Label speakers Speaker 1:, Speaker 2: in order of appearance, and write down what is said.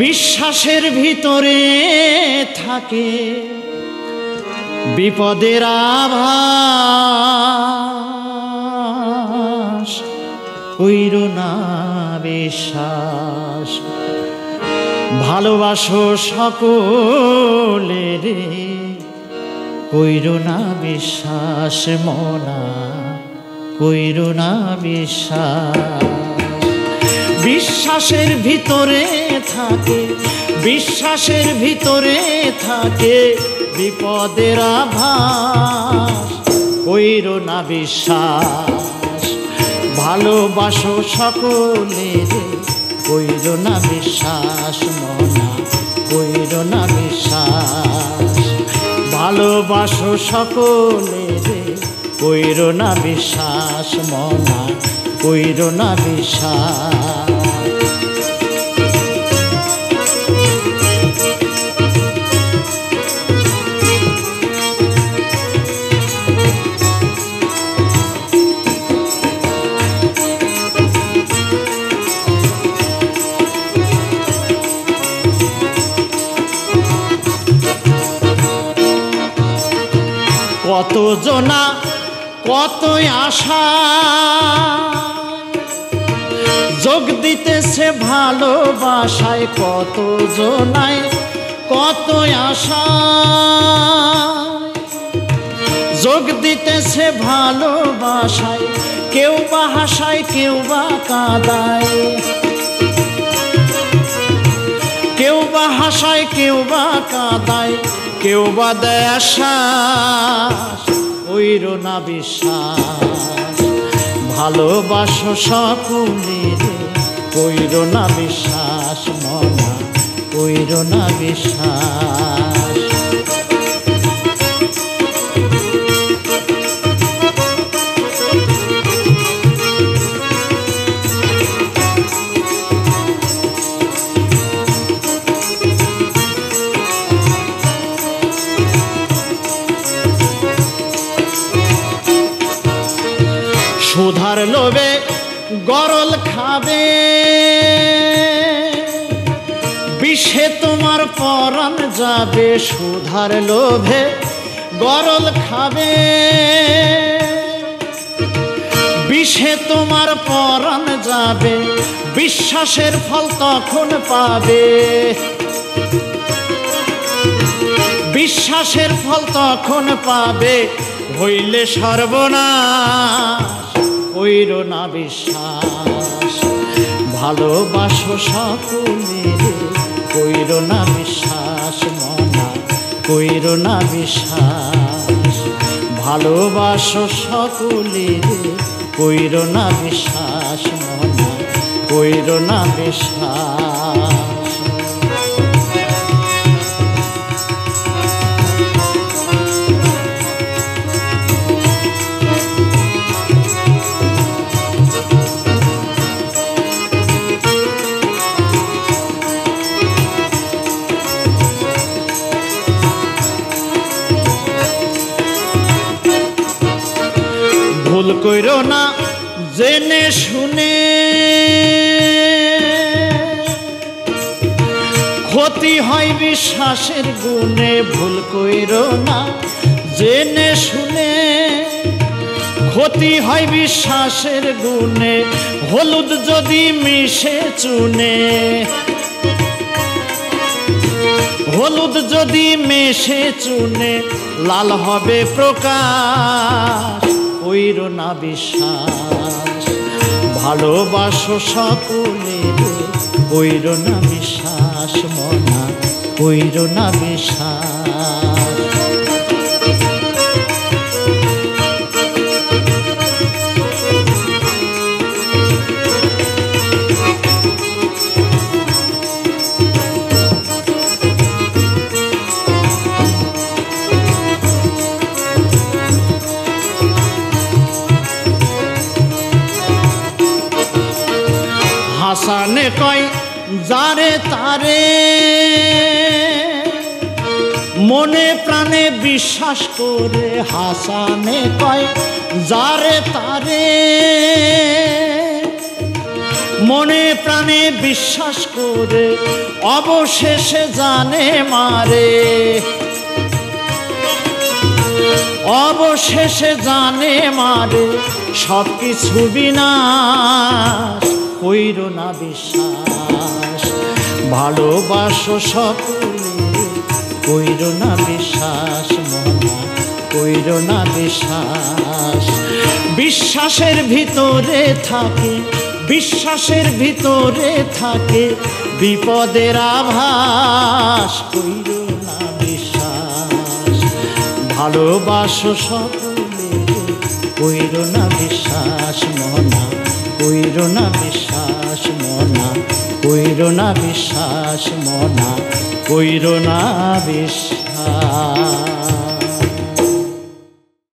Speaker 1: বিশ্বাসের ভিতরে থাকে বিপদের আভাস, কইরো না বিশ্বাস। ভালোবাসো সকলের, কইরো না বিশ্বাস মনা, কইরো না বিশ্বাস। বিশ্বাসের ভিতরে থাকে, বিশ্বাসের ভিতরে থাকে বিপদের আভাস, কইরো না বিশ্বাস। ভালোবাসো সকলের, কইরো না বিশ্বাস মনা, কইরো না বিশ্বাস। ভালোবাসো সকলের, কইরো না বিশ্বাস মনা, কইরো না বিশ্বাস। কত জনা কতই আশা যোগ দিতেছে ভালোবাসায়, কত জনায় কতই আশা যোগ দিতেছে ভালোবাসায়। কেউ বা হাসায়, কেউ বা কাঁদায়, কেউ বা হাসায়, কেউ বা কাঁদায়, কেউ বা দেয় আশ্বাস, কইরো না বিশ্বাস। ভালোবাসো সকলের, কইরো না বিশ্বাস মনা, কইরো না বিশ্বাস। সুধার লোভে গরল খাবে, বিষে তোমার পরাণ যাবে। সুধার লোভে গরল খাবে, বিষে তোমার পরাণ যাবে। বিশ্বাসের ফল তখন পাবে, বিশ্বাসের ফল তখন পাবে। হইলে সর্বনাশ, কইরো না বিশ্বাস। ভালোবাসো সকলের, কইরো না বিশ্বাস মনা, কইরো না বিশ্বাস। ভালোবাসো সকলের, কইরো না বিশ্বাস মনা, কইরো না বিশ্বাস। ভুল কইরো না জেনে শুনে, ক্ষতি হয় বিশ্বাসের গুণে। ভুল কইরো না জেনে শুনে, ক্ষতি হয় বিশ্বাসের গুণে। হলুদ যদি মিশে চুনে, হলুদ যদি মিশে চুনে, লাল হবে প্রকাশ, কইরো না বিশ্বাস। ভালোবাসো সকলের, কইরো না বিশ্বাস মনা, কইরো না বিশ্বাস। হাসানে কয় যারে তারে, মনে প্রাণে বিশ্বাস করে। হাসানে কয় যারে তারে, মনে প্রাণে বিশ্বাস করে অবশেষে জানে মারে, অবশেষে জানে মারে সব কিছু বিনাশ। কইরো না বিশ্বাস, ভালোবাসো সকলে, কইরো না বিশ্বাস মনা, কইরো না বিশ্বাস। বিশ্বাসের ভিতরে থাকে, বিশ্বাসের ভিতরে থাকে বিপদের আভাস। কইরো না বিশ্বাস, ভালোবাসো সকলে, কইরো না বিশ্বাস মনা, কইরো না বিশ্বাস মনা, কইরো না বিশ্বাস মনা, কইরো না বিশ্বাস।